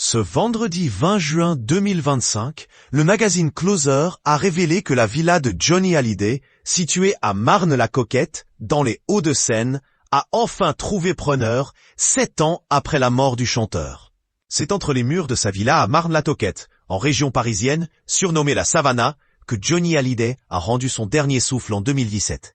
Ce vendredi 20 juin 2025, le magazine Closer a révélé que la villa de Johnny Hallyday, située à Marne-la-Coquette, dans les Hauts-de-Seine, a enfin trouvé preneur 7 ans après la mort du chanteur. C'est entre les murs de sa villa à Marne-la-Coquette, en région parisienne, surnommée la Savannah, que Johnny Hallyday a rendu son dernier souffle en 2017.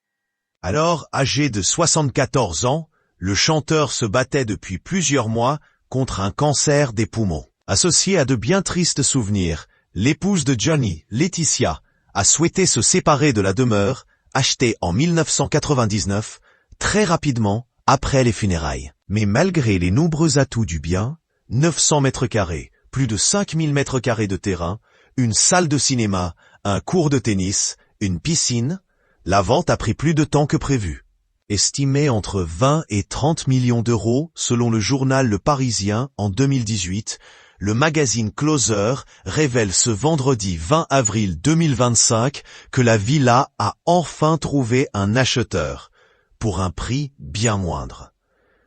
Alors, âgé de 74 ans, le chanteur se battait depuis plusieurs mois contre un cancer des poumons. Associé à de bien tristes souvenirs, l'épouse de Johnny, Laetitia, a souhaité se séparer de la demeure, achetée en 1999, très rapidement après les funérailles. Mais malgré les nombreux atouts du bien, 900 mètres carrés, plus de 5000 mètres carrés de terrain, une salle de cinéma, un court de tennis, une piscine, la vente a pris plus de temps que prévu. Estimé entre 20 et 30 millions d'euros selon le journal Le Parisien en 2018, le magazine Closer révèle ce vendredi 20 avril 2025 que la villa a enfin trouvé un acheteur, pour un prix bien moindre.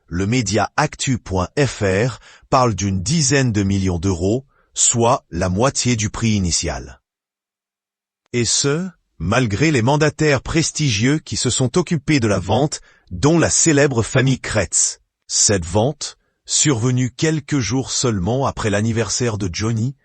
Le média actu.fr parle d'une dizaine de millions d'euros, soit la moitié du prix initial. Et ce, malgré les mandataires prestigieux qui se sont occupés de la vente, dont la célèbre famille Kretz. Cette vente, survenue quelques jours seulement après l'anniversaire de Johnny,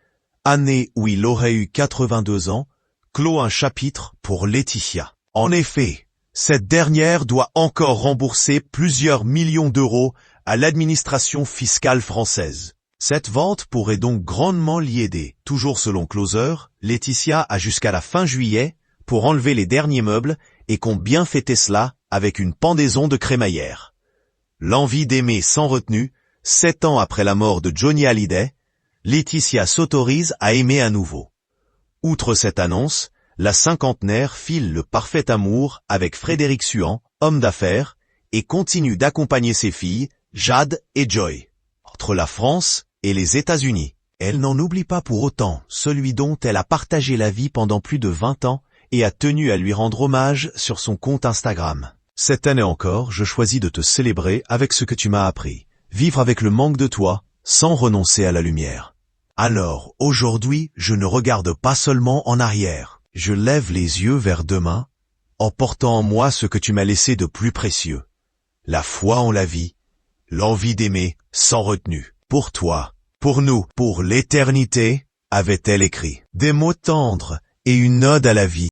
année où il aurait eu 82 ans, clôt un chapitre pour Laetitia. En effet, cette dernière doit encore rembourser plusieurs millions d'euros à l'administration fiscale française. Cette vente pourrait donc grandement l'y aider. Toujours selon Closer, Laetitia a jusqu'à la fin juillet pour enlever les derniers meubles et compte bien fêter cela avec une pendaison de crémaillère. L'envie d'aimer sans retenue, 7 ans après la mort de Johnny Hallyday, Laetitia s'autorise à aimer à nouveau. Outre cette annonce, la cinquantenaire file le parfait amour avec Frédéric Suhan, homme d'affaires, et continue d'accompagner ses filles, Jade et Joy. Entre la France et les États-Unis, elle n'en oublie pas pour autant celui dont elle a partagé la vie pendant plus de 20 ans et a tenu à lui rendre hommage sur son compte Instagram. Cette année encore, je choisis de te célébrer avec ce que tu m'as appris. Vivre avec le manque de toi, sans renoncer à la lumière. Alors, aujourd'hui, je ne regarde pas seulement en arrière. Je lève les yeux vers demain, en portant en moi ce que tu m'as laissé de plus précieux. La foi en la vie, l'envie d'aimer, sans retenue. Pour toi, pour nous, pour l'éternité, avait-elle écrit. Des mots tendres et une ode à la vie.